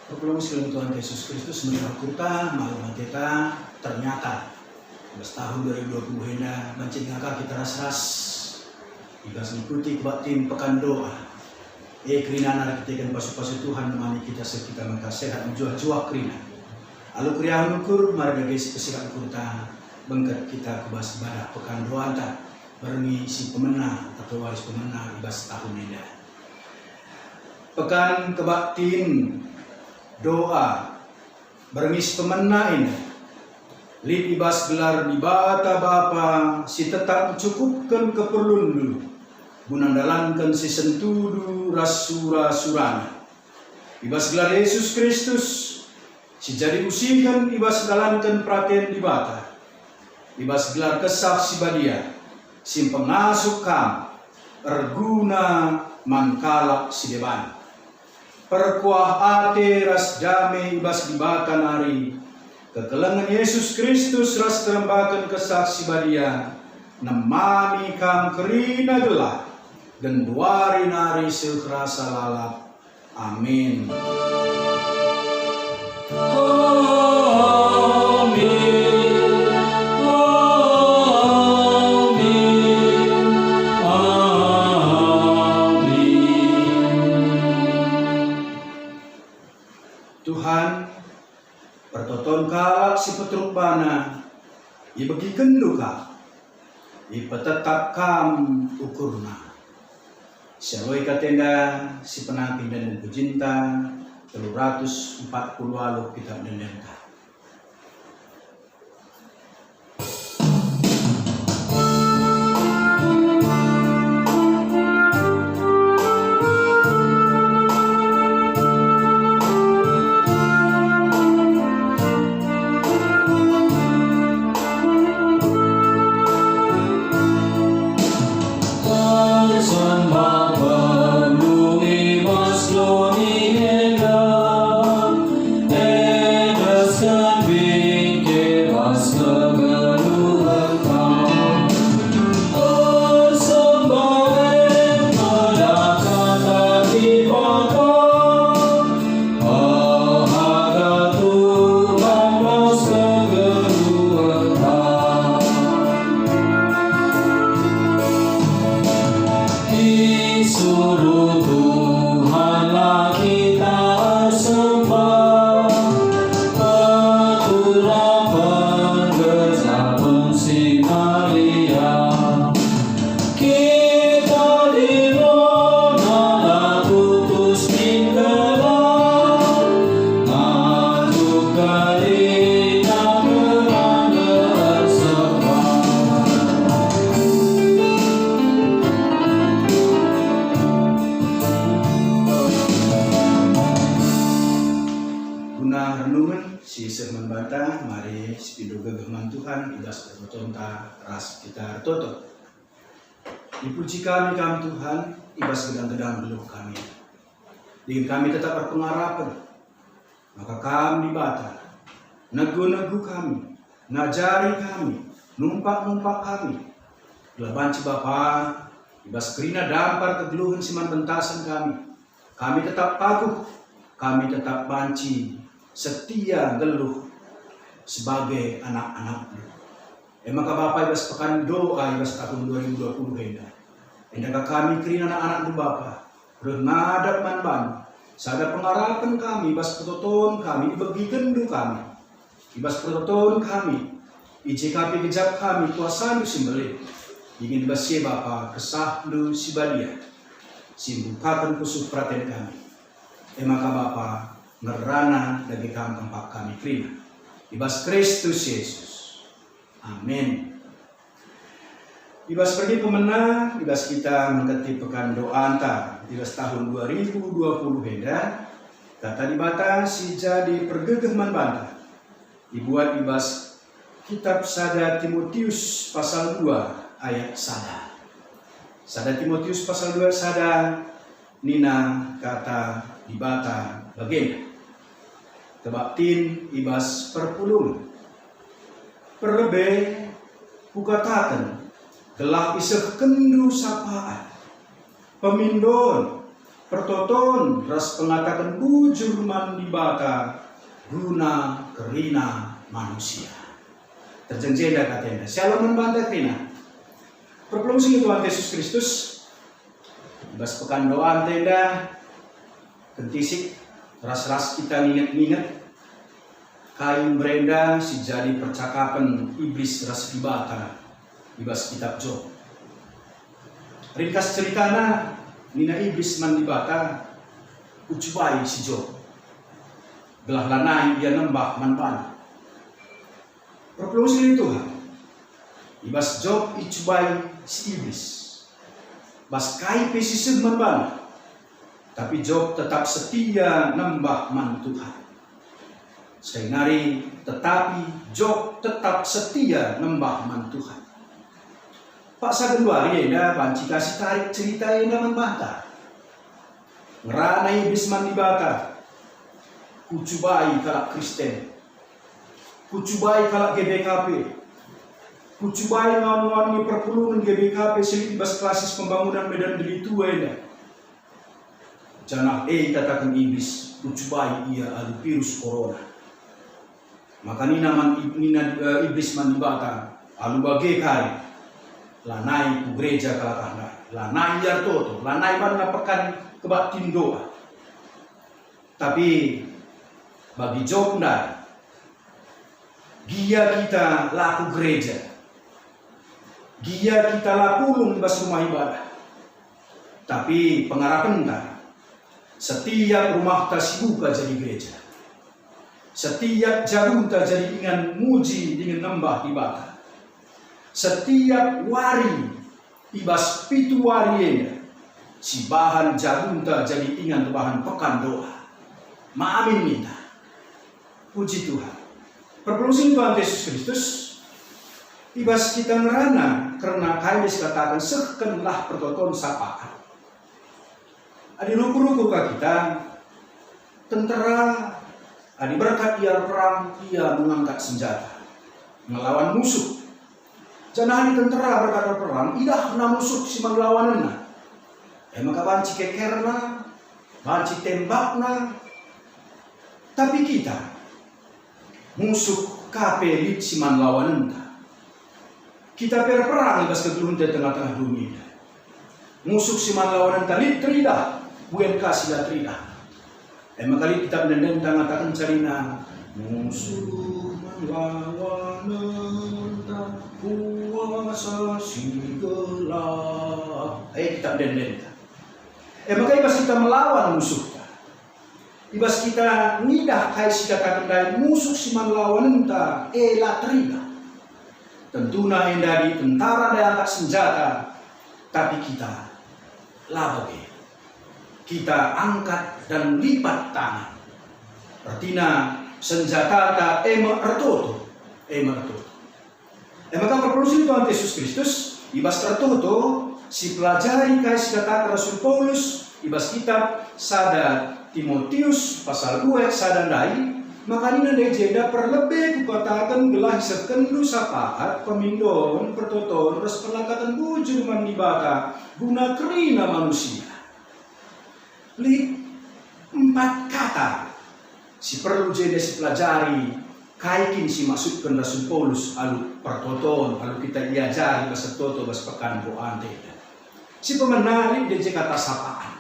Proclamamus Filum Tuhan Yesus Kristus menurut kita, malam kita ternyata tahun 2020 hendak mencengangkan kita ras-ras ikas mengikuti kebatin pekan doa. Kerina nara kita pasu-pasu Tuhan memani kita sekitar mereka sehat menjuah-juah kerina. Alu kriya nukur marga gesi kesikat kurta bengket kita kebas badah pekan doa anta berengi si pemenang atau waris pemenang ibas tahun ini. Pekan kebatin doa berengis pemenang ini lip ibas gelar di bata bapa si tetap mencukupkan keperluan dulu gunandalankan si sentudu rasura surana ibas gelar Yesus Kristus si jadi usikan ibas dalankan perhatian di bata ibas gelar kesah si badia si pengasuk kam erguna mankalak si deban perkuah ate ras dame ibas dibata nari kekelengan Yesus Kristus ras terembakan kesaksi badia nemani kam kerina gelah dan duari nari sekerasa lalap. Amin. Tuhan pertoton kalak si petruk bana i bagi genduka i petetap kam ukurna syaroi katenda si penampi dan pujinta 340 alu kitab dendenta. Mari sepindo gegeman Tuhan ibas bertonta ras kita tutup. Dipuji kami Tuhan ibas gedang-gedang beluh kami. Dengan kami tetap berpengharapan. Maka kami bata negu-negu kami, ngajari kami, numpak-numpak kami. Banci Bapa ibas kerina dampar kegeluhan siman bentasan kami. Kami tetap paguh, kami tetap banci setia geluh sebagai anak-anak-Mu. Maka Bapa ibas pekan doa ibas tahun 2020 hendak. Hendak kami kerina anak-anak-Mu Bapa. Rengadap manban. Sada pengharapan kami ibas pertoton kami dibagi gendu kami. Ibas pertoton kami. IJKP kejap kami kuasa Lu simbelih. Ingin ibas si Bapa kesah Lu si badia. Simbukakan kusuk perhatian kami. Maka Bapa ngerana dari kami tempat kami kerina. Ibas Kristus Yesus. Amin. Ibas pergi pemenang, ibas kita mengketi pekan doa anta. Ibas tahun 2020 hendak. Kata dibatasi jadi pergegeh manbanta. Dibuat ibas kitab Sada Timotius pasal 2 ayat sada. Sada Timotius pasal 2 sada. Nina kata dibata bagian. Kebaktin ibas perpulung. Perlebih kukatakan gelap iseh kendu sapaan. Pemindon pertoton ras pengatakan bujur man dibata guna kerina manusia. Terjenjeda katanya. Shalom membantah kerina. Perpelungsing Tuhan Yesus Kristus. Bas pekan doa tenda. Kentisik. Ras-ras kita ingat-ingat. Kain berenda si jadi percakapan iblis ras dibata. Ibas kitab Job. Ringkas ceritana. Nina iblis man dibata. Ucubai si Job. Belah lanai dia nembak manpan. Perpelungsing Tuhan. Ibas Job icubai si iblis. Bas kai pesisir manpan. Tapi Job tetap setia nembah man Tuhan. Sekali nari, tetapi Job tetap setia nembah man Tuhan. Pak Sagenwari eda banci kasih tarik cerita eda membantah. Ngerana iblis man dibata. Kucubai kalak Kristen. Kucubai kalak GBKP. Kucubai ngawan-ngawan ni perpulungan GBKP selit bas klasis pembangunan Medan Deli Tua eda. Janah katakan iblis. Kucubai ia alu virus corona. Maka nina iblis man dibata alu bage kari lanai ku gereja kalakanda lanai jar toto lanai mana pekan kebatin doa. Tapi bagi Job ndak gia kita laku gereja, gia kita lapulung bas rumah ibadah. Tapi pengarapan ndak setiap rumah tasibuka jadi gereja. Setiap jarum jadi dengan muji dengan nembah dibata. Setiap wari ibas pitu wari si bahan jarum jadi dengan bahan pekan doa. Maamin minta. Puji Tuhan. Perpelungsing Tuhan Yesus Kristus ibas kita ngerana karena kailis katakan sekenlah pertoton sapaan. Adi ruku-ruku kita tentara. Adi berkat ia perang, ia mengangkat senjata. Melawan musuh. Jangan tentera berkat perang, idah na musuh si melawanana. Maka banci kekerna, banci tembakna. Tapi kita, musuh kapelit si melawanana. Kita perang ibas kegelun di tengah-tengah dunia. Musuh si melawanana litridah, bukan kasih litridah. Makali kita menendang tangan carina musuh melawan entah kuasa si gelap. Kita menendang. Makali pas kita melawan musuh. Ibas kita nidah kai si katakan dari musuh si melawan entah latrina. Tentuna dari tentara dan angkat senjata. Tapi kita laboge. Kita angkat dan lipat tangan. Artinya senjata ta ertoto. Maka perpelungsing Tuhan Yesus Kristus ibas ertoto si pelajari kasih kata Rasul Paulus ibas kitab sada Timotius pasal 2 sada dai maka ini legenda perlebih kukatakan gelah sekendu sapaat pemindon pertoton ras pelangkatan bujur man dibata guna kerina manusia. 4 kata si perlu jadi si pelajari kaikin si masukkan Rasul Paulus alu pertoton alu kita diajari bahasa toto bahasa pekan doa si pemenali dia kata sapaan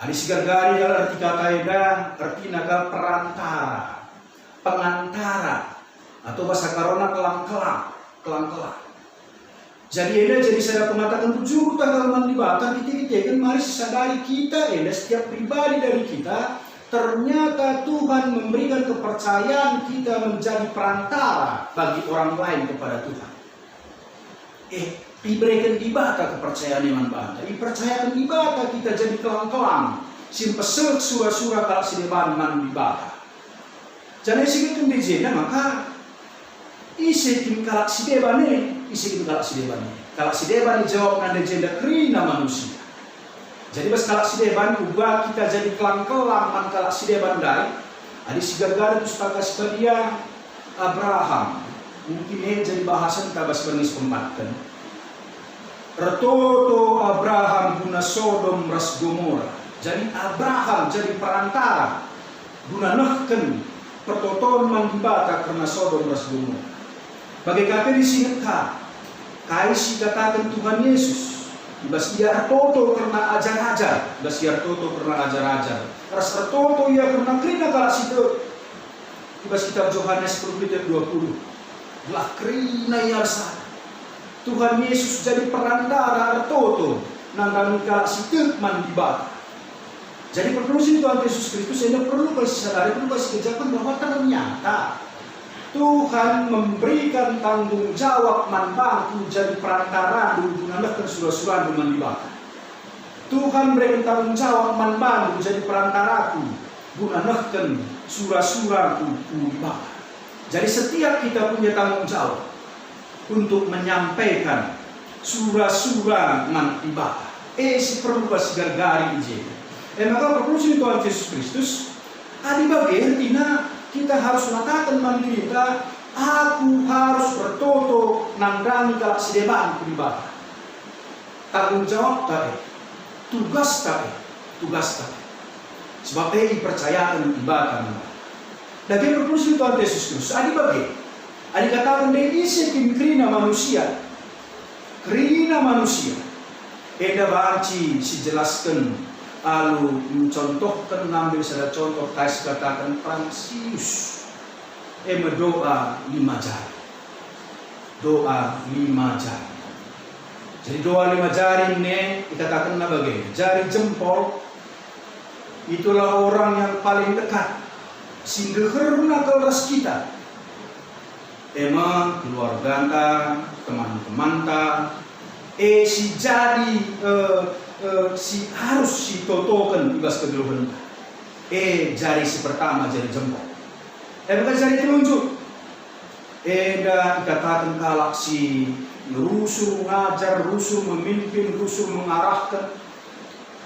ada si gargari kalau arti kata eda arti naga perantara pengantara atau bahasa karona kelang-kelang. Jadi ada jadi saya mengatakan tujuh tanggal mandibatan kita kan mari sadari kita setiap pribadi dari kita ternyata Tuhan memberikan kepercayaan kita menjadi perantara bagi orang lain kepada Tuhan. Diberikan dibata kepercayaan iman banta. Dipercayakan dibata kita jadi kelang-kelang. Simpesek surah-surah kalau sideban man dibata. Jadi segitu dijena maka isi kalak sideban ini. Kalau si deban dijawab dengan legenda kerina manusia. Jadi pas kalau si deban ubah kita jadi kelang-kelang man kalau si deban dari. Ada si gargara pustaka sebadia Abraham. Mungkin ini jadi bahasan tabas bernis pembatkan. Retoto Abraham guna Sodom ras Gomora. Jadi Abraham jadi perantara guna nehken pertoton mandibata karena Sodom dan Gomora. Bagi kami di sini kaisi katakan Tuhan Yesus, ibas ia toto karena ajar-ajar, ibas ia toto karena ajar-ajar. Ras toto ia karena krina kala situ. Ibas kitab Yohanes 10:20. Belah krina ia rasa. Tuhan Yesus jadi perantara toto nang kala situ mandibata. Jadi perlu Tuhan Yesus Kristus ini perlu kasih sadari, perlu kasih kejapan bahwa ternyata Tuhan memberikan tanggung jawab manbangku jadi perantara hubungan dan surah-surah dengan dibakar. Tuhan berikan tanggung jawab manbangku jadi perantaraku guna nehken surah-surahku dibakar. Jadi setiap kita punya tanggung jawab untuk menyampaikan surah-surah man dibakar. Si perlu kasih gargari ije. Maka perlu Tuhan Yesus Kristus adi bagian tina kita harus mengatakan mandiri kita, aku harus bertoto nandang kalau sedeban pribadi. Tanggung jawab tadi, tugas tadi. Sebab ini percayaan ibadah. Dan kita berfungsi Tuhan Yesus Kristus. Adi bagi, adi katakan dia isi krina manusia. Eda banci si jelaskan. Lalu mencontohkan ngambil salah contoh kais katakan Fransius doa 5 jari. Doa 5 jari. Jadi doa 5 jari ini dikatakan bagaimana? Jari jempol itulah orang yang paling dekat. Singgeherna kelas kita. Emang keluarga, teman-teman si jadi si harus si totokan ibas kegeluhan. Jari si pertama jari jempol. Bukan jari telunjuk. Dan dikatakan kalau si rusuh ngajar, rusuh memimpin, rusuh mengarahkan.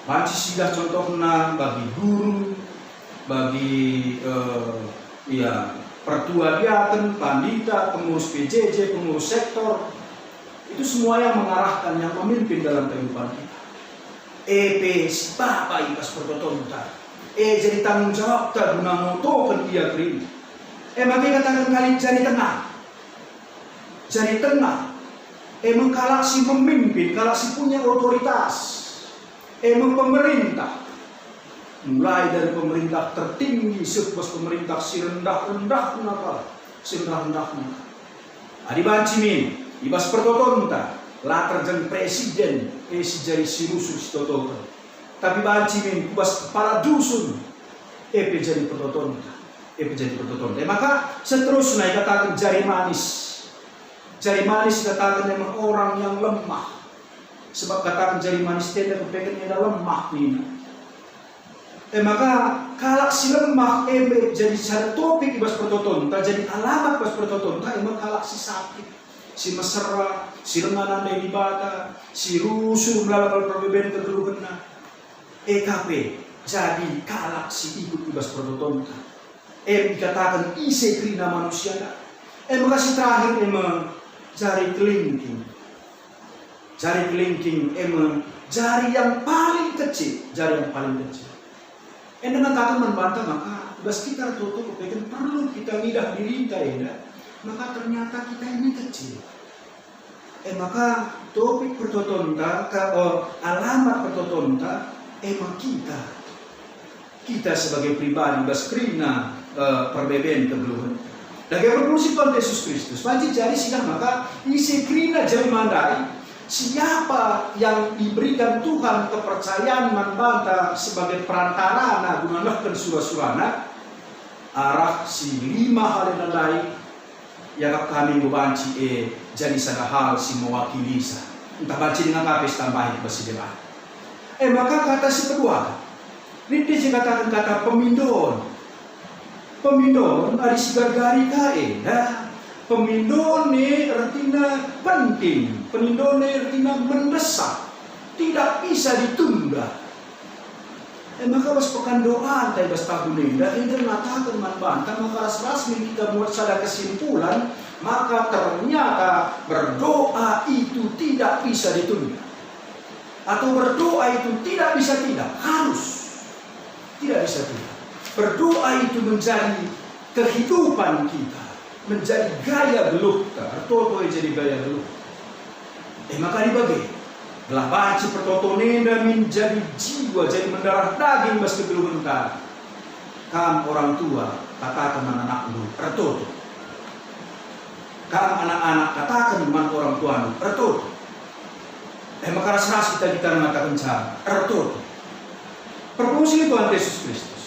Banci sudah contohnya bagi guru, bagi pertua diaken, pandita, pengurus PJJ, pengurus sektor. Itu semua yang mengarahkan, yang memimpin dalam kehidupan kita. Si bapak ibas pertoton ta. Jadi tanggung jawab ta guna motokan dia krim. Maka katakan kali jari tengah. Jari tengah. Mengkalak si memimpin, kalak si punya otoritas. Pemerintah. Mulai dari pemerintah tertinggi, sepas pemerintah si rendah-rendah nakal, si rendah-rendahnya. Adi bancimin, ibas pertoton ta. Latar jeng presiden, si jari si rusuh si totokan. Tapi bancimin, kubas kepala dusun, jadi pertoton. Maka seterusnya katakan jari manis. Jari manis katakan memang orang yang lemah. Sebab katakan jari manis tidak kepengen ada lemah nih. Maka kalak si lemah, jadi cara topik ibas pertoton. Jadi alamat ibas pertoton. Emang kalak si sakit. Si mesra, si renganan dari bata, si rusuh melakukan perbedaan kegeluhan. EKP jadi kalak si ikut ibas pertoton. Dikatakan isi krina manusia. Makasih terakhir jari kelingking. Jari kelingking jari yang paling kecil. Dengan kata membantah maka ibas kita tutup perlu kita lidah diri kita maka ternyata kita ini kecil. Maka topik pertotonta, alamat pertotonta, emang kita sebagai pribadi baskrina perbedaan kegeluhan. Dan yang berfungsi Tuhan Yesus Kristus, wajib jadi sidang maka isi krina jari mandai. Siapa yang diberikan Tuhan kepercayaan membantah sebagai perantara guna nehken surah-surahna arah si 5 hal yang lain yang kami membanci jadi sada hal si mewakili sa entah banci dengan kapes tambahin besi depan. Maka kata si kedua ini dia katakan kata pemindon ada si gargari kae pemindon ni artinya penting, pemindon ni artinya mendesak, tidak bisa ditunda. Maka pas pekan doa, tay bas tahun ini, dan ini mengatakan manbantah, maka rasmi kita buat sada kesimpulan, maka ternyata berdoa itu tidak bisa ditunda, atau berdoa itu tidak bisa harus. Tidak bisa tidak. Berdoa itu menjadi kehidupan kita, menjadi gaya geluh kita. Toto jadi gaya geluh. Maka dibagi. Belah baci pertoto nenda menjadi jiwa, jadi mendarah daging mas kegeluhan kita. Kam orang tua katakan anak lu pertoto. Kam anak-anak katakan man orang tua lu pertoto. Maka ras kita mengatakan cara pertoto. Perfungsi Tuhan Yesus Kristus.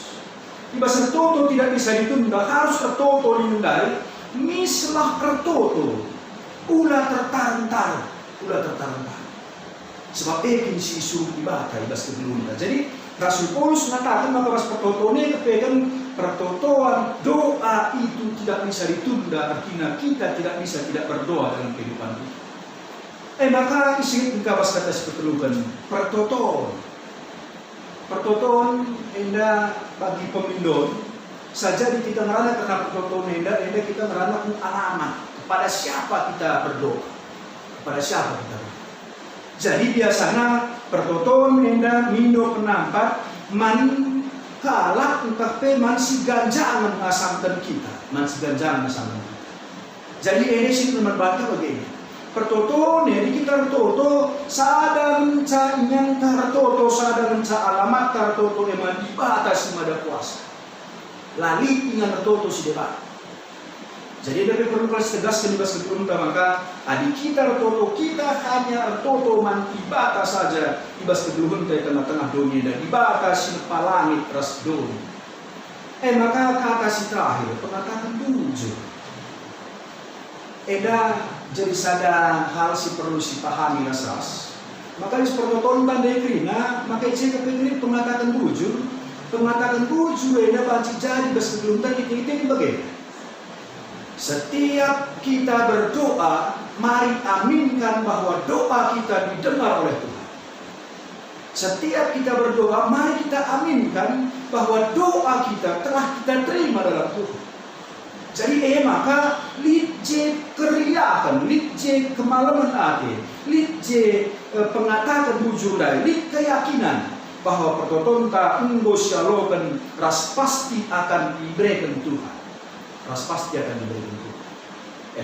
Ibas pertoto tidak bisa ditunda, harus pertoto dihindari. Mislah pertoto, ulah tertaran-taran. Sebab ekin si suruh ibadah ibas kegelunda. Jadi Rasul Paulus mengatakan maka pas pertoto ini kepegang pertotoan doa itu tidak bisa ditunda. Artinya kita tidak bisa tidak berdoa dalam kehidupan kita. Maka isi kawas kata seperti pertotoan indah bagi pemindon saja di kita merana karena pertotoan indah kita merana alamat kepada siapa kita berdoa, kepada siapa kita berdoa. Jadi biasanya pertotoan indah mindo penampak man kalak entah man si ganjangan ngasamkan kita, Jadi ini sih teman baca begini. Pertoto nih kita toto sadang ca inyang tartoto sadang ca alamat tartoto eman di batas mada puasa lali ingat toto si debat. Jadi ada perlu kelas tegas ke libas keberunta maka adik kita toto kita hanya toto man di batas saja libas keberunta di tengah-tengah dunia dan di batas langit ras dunia. Maka kata si terakhir pengatakan bujur. Jadi sada hal si perlu si pahami rasas. Maka di pertotoan tandai krina, maka cek kepingin pengatakan bujur baca jadi sebelum tadi kita bagaimana? Setiap kita berdoa, mari aminkan bahwa doa kita didengar oleh Tuhan. Setiap kita berdoa, mari kita aminkan bahwa doa kita telah kita terima dalam Tuhan. Jadi maka litje keriakan, litje kemalaman hati, litje pengatakan bujur dari, lit keyakinan bahwa pertotoan ta enggo syalokan ras pasti akan diberikan Tuhan. Ras pasti akan diberikan Tuhan.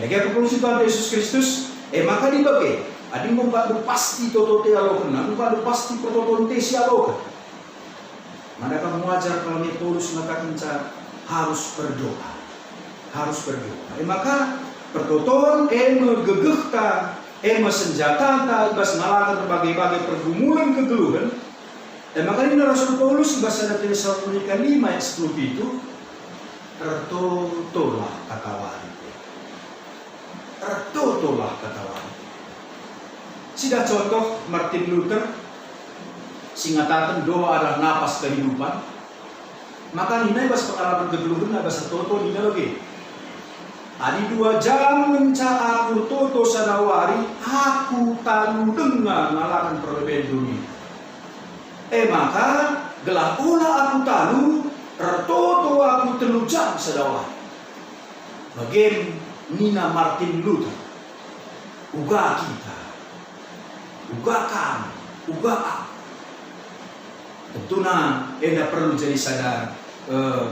Lagi perfungsi Tuhan Yesus Kristus, maka dibagi. Adi membantu pasti toto tealokan, membantu pasti pertotoan te syalokan. Manakah mengajar kalau Paulus mengatakan harus berdoa. Maka pertotoan gegehta senjata ibas ngalakan berbagai-bagai pergumulan kegeluhan. Maka ini Rasul Paulus bahasa dari Tesalonika 5 ayat 10 itu tertotolah kata wanita. Sudah contoh Martin Luther singatakan doa adalah napas kehidupan. Maka ini bahasa pengalaman kegeluhan bahasa toto ini lagi. Adi 2 jam menca aku toto sadawari aku talu dengar ngalakan perbedaan dunia. Maka gelah pula aku talu tertoto aku telu jam sadawari. Bagaimana Nina Martin Luther uga kita, uga kamu, uga aku. Tentunya perlu jadi sadar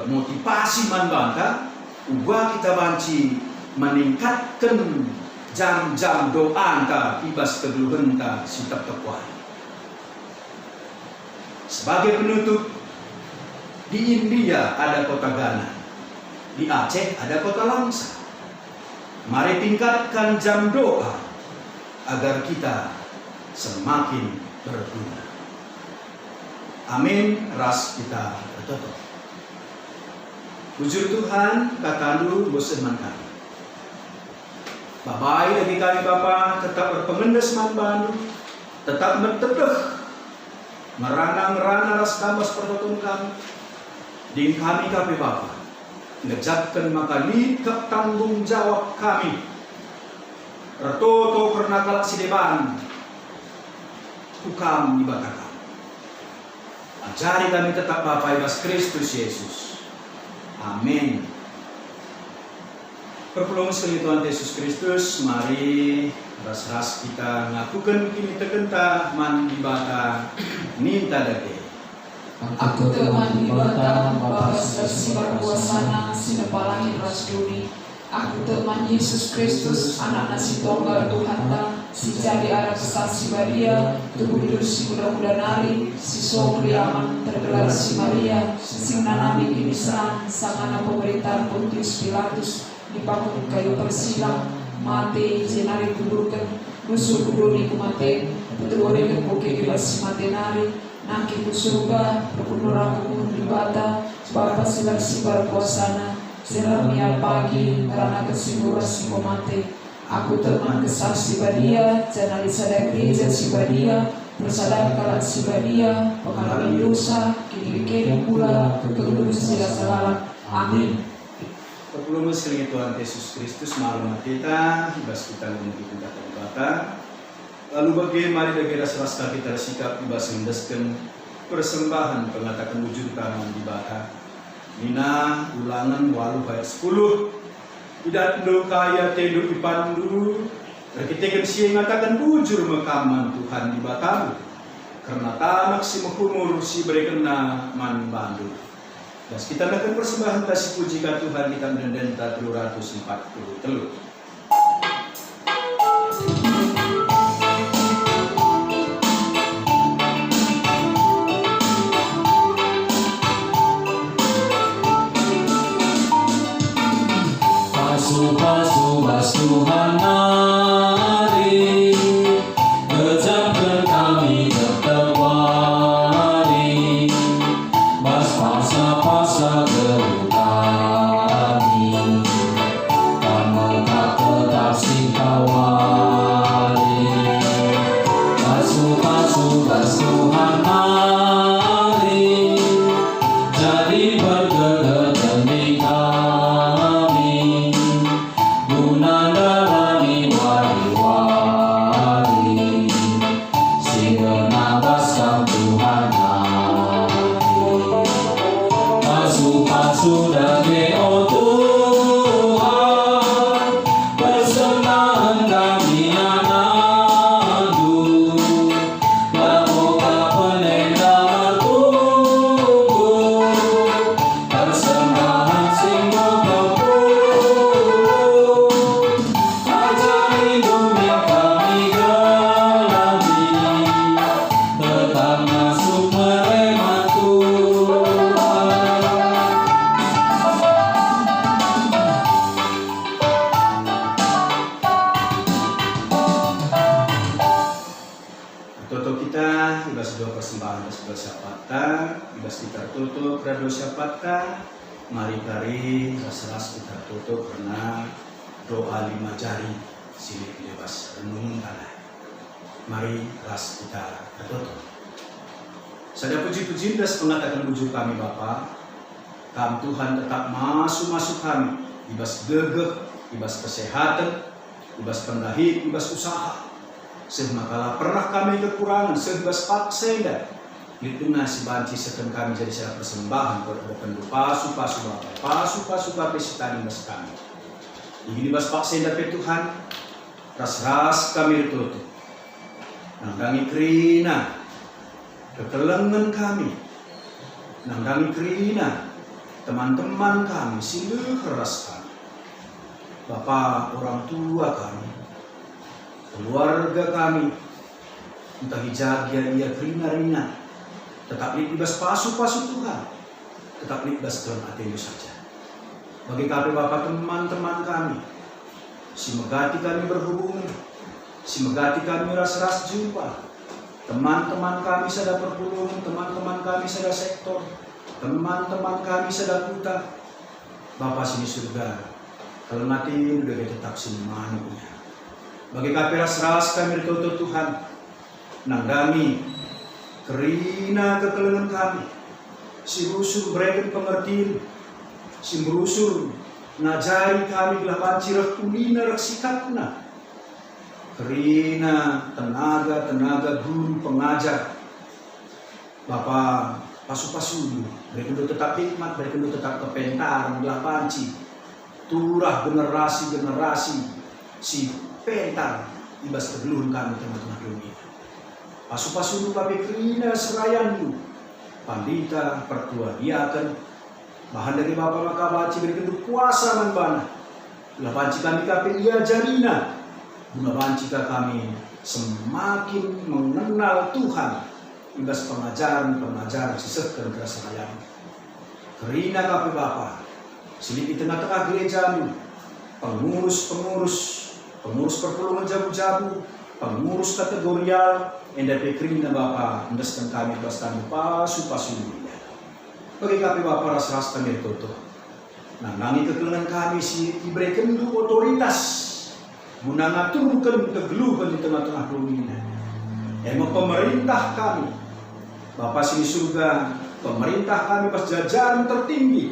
motivasi manbanta. Uga kita banci meningkatkan jam-jam doa anta ibas kegeluhan anta sitap tekuan. Sebagai penutup, di India ada kota Ghana, di Aceh ada kota Langsa. Mari tingkatkan jam doa agar kita semakin berguna. Amin. Ras kita bertutup. Puji Tuhan, kata lu bosan kami. Babai lagi kami Bapa tetap berpengendes manbanu, tetap mentedeh, merana ras kamas pertotun kami. Di kami Bapa, ngejatkan maka nikah tanggung jawab kami. Tertoto karena kalak sideban, hukam dibatakan. Ajari kami tetap Bapa ibas Kristus Yesus. Amin. Perpulungan sekali Tuhan Yesus Kristus, mari ras-ras kita ngakukan kini tekenta man dibata ninta dake. Aku teman di bata Bapa Sasi Barkuasana Sinapalangin Ras Duni. Aku teman Yesus Kristus anak nasi tunggal Tuhan ta si jadi arah sasi Maria tubuh hidup si muda-muda nari si Sokriaman tergelar si Maria sing nanami kini serang sangana pemerintahan Pontius Pilatus dipakai kayu persilang mati jenari kuburkan musuh kudoni kumate petuori kebuke kibas si mati nari naki ku surga perpunuraku di bata Bapa silar si Barkuasana Selamia pagi karena kesimpulan si komate. Aku teman kesaksi badia, jangan disadar gereja si badia, bersadar kalau si badia, pengalaman dosa, kini pula, kegeluh sila salah. Amin. Sebelum sekali Tuhan Yesus Kristus malam kita, ibas kita menuju kita terbata. Lalu bagaimana negara serasa kita sikap ibas mendeskan persembahan pengatakan wujud tangan di bata. Nina ulangan 8 ayat 10 tidak do kaya tedu ipandu terkitekan siya ngatakan bujur mekaman Tuhan di batamu karena tanak si mekumur si berekena man bandu dan kita akan persembahan kasih puji ka Tuhan kita mendenda 340 Tuhan hari kejamkan kami tertewari bas pasa-pasa geru kami kamu tak tetap singkawari pasu-pasu bas Tuhan hari jadi bergegar demi kami Gunandarani wari-wari Sirena basam Tuhan Pasu-pasu dage o Tuhan Bersenang kami anandu Lamuka penenda martunggu Persembahan singgo tutup rado syapata mari kari ras kita tutup karena doa 5 jari silik bebas renungan tanah mari ras kita tutup saya puji-puji dan mengatakan wujud kami Bapa kami Tuhan tetap masuk kami ibas gegeh ibas kesehatan ibas pendahit ibas usaha semakala pernah kami kekurangan sebas paksa itu nasi banci sekan kami jadi saya persembahan berhadapan pasu-pasu bapak sitani mas kami ini bas paksa dari Tuhan ras kami ditutup nangdangi kerina kekelengan kami nangdangi kerina teman-teman kami siluh keras kami Bapak orang tua kami keluarga kami entah hijagia ia kerina tetap libas pasu-pasu Tuhan tetap libas dalam hati saja bagi kami Bapak teman-teman kami si megati kami berhubungan si megati kami ras jumpa teman-teman kami sada perpuluhan teman-teman kami sada sektor teman-teman kami sada kuta Bapak sini surga kalau nanti udah tetap sini manunya bagi kami ras kami ditutup Tuhan nangdami kerina kekelengan kami si rusur berikan pengertian si merusur ngajari kami gelapan cirah kulina raksikatna kerina tenaga guru pengajar Bapak pasu-pasu berikan tetap hikmat berikan tetap kepentar gelapan turah generasi si pentar ibas kegeluhan kami teman-teman dunia pasu-pasu lupa bekerina serayanmu pandita, pertua diaken, bahan dari Bapak maka banci beri kenduk kuasa manbana. Ulah banci kami kape diajarina, guna banci kami semakin mengenal Tuhan, ibas pengajaran sisehkan kerasa ayam. Kerina kape Bapa, silip di tengah-tengah gerejamu, pengurus perpulungan jabu-jabu, pengurus kategorial, NDP kerina Bapa, mendeskan kami bastan pasu-pasu dunia. Bagi kami Bapa ras-ras kami toto. Nandangi kekelengan kami si diberi kenduk otoritas, guna ngaturkan kegeluhan di tengah-tengah dunia. Emang pemerintah kami, Bapa sini surga, pemerintah kami pas jajaran tertinggi,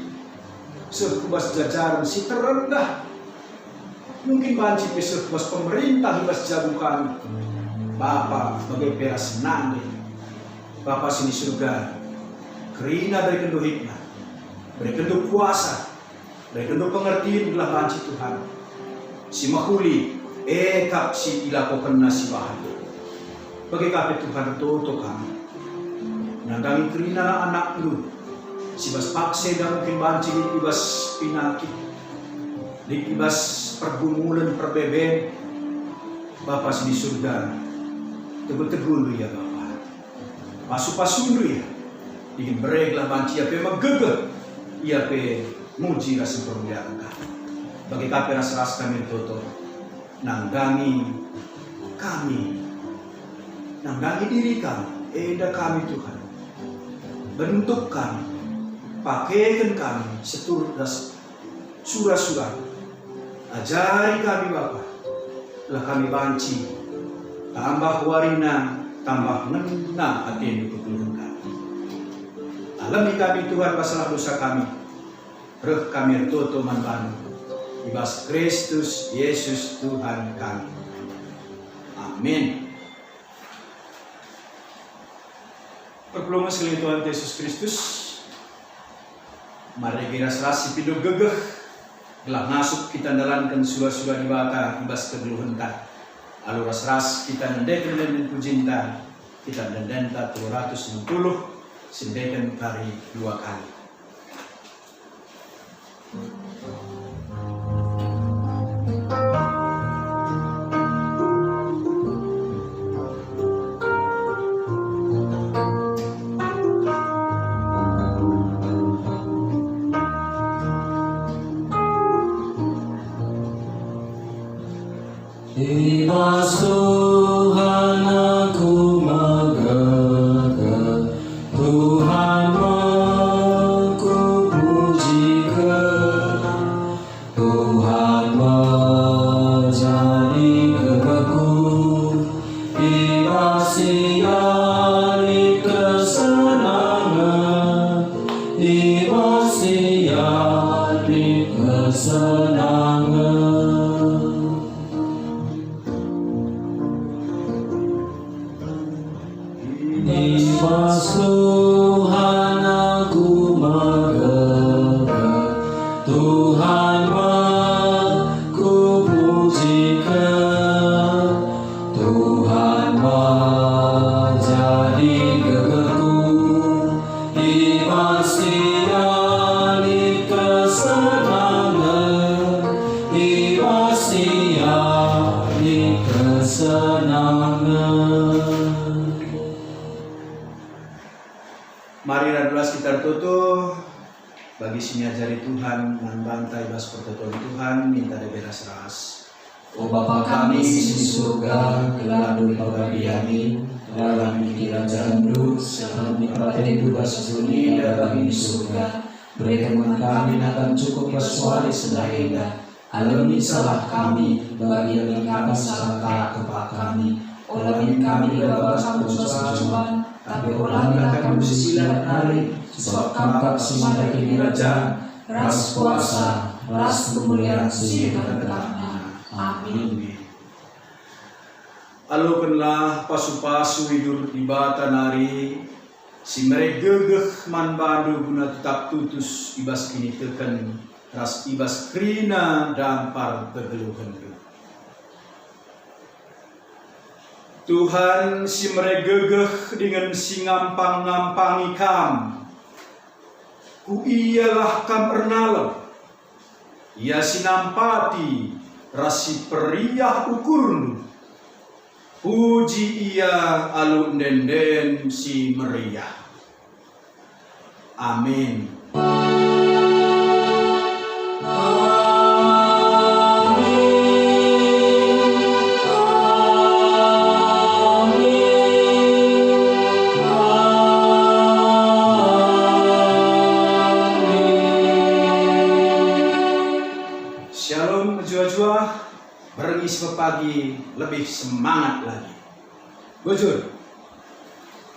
sekubas jajaran si terendah. Mungkin banci sekubas pemerintah ibas jago kami. Bapa sebagai peras nande, Bapa sini surga, kerina dari kenduk hikmah, beri kenduk kuasa, beri kenduk pengertian belah banci Tuhan. Si mahuli, ekap si ilakokan nasi bahagia. Bagi kape Tuhan toto kami. Nandangi kerina anak lu, si bas pakse dan mungkin banci ibas pinakit, ibas pergumulan perbeben. Bapa sini surga, tegur-tegur lu ya Bapa, pasu-pasu lu ya, ingin bereglah banci ape megegeh, ia pe muji rasa permuliaan. Bagi kape ras-ras kami toto, nanggangi kami, nanggangi diri kami, eda kami Tuhan, bentuk kami, pakaikan kami seturut das surah-surah, ajari kami Bapa, lah kami banci, tambah warina, tambah ngena hati yang kekeluhan kami. Alami kami Tuhan masalah dosa kami, reh kami toto manbanu, ibas Kristus Yesus Tuhan kami. Amin. Perpulungan sekalian Tuhan Yesus Kristus, mari kita serasi pido gegeh, gelah masuk kita dalankan surah-surah di baka ibas kegeluhan kan. Lalu ras kita nendekan dan pujinta, kita nendenta 260, sendekan kali 2 kali. Ibas Tuhan aku megegeh, Tuhan aku pujikan, Tuhan menjadi gegehku, ibas siari kesenangan, ibas siari kesenangan. Ibas Tuhan aku megegeh, Tuhan aku pujikan, Tuhan menjadi gegehku, ibas siari kesenangan, ibas siari kesenangan. Mari radulas kita tutup bagi sini ajari Tuhan dan bantai bas pertotoan Tuhan minta deberas ras. O Bapa kami di surga, geladun pagadiamin, dalam pikiran jandu, sehami pateni dua sejuni dalam di surga. Berikan kami akan cukup kesuali sedahida. Alami salah kami, bagi yang kami sangka kepak kami. Olamin kami bapa kamu sesuatu, tapi ulangi akan bersisilat hari, sebab kampak simandaki dirajaan, ras kuasa, ras kemuliaan sehingga-hingga. Amin. Alukanlah pasu-pasu hidur di bata nari, si mereka gegeh man bandu guna tetap tutus ibas kini teken, ras ibas krina dampar kegeluhan. Tuhan si meregegeh dengan si ngampang-ngampangi kam. Ku ialah kam ernalem. Ia sinampati rasi periah ukurnu. Puji ia alun denden si meriah. Amin. Shalom jua-jua, berengis pagi lebih semangat lagi. Bujur.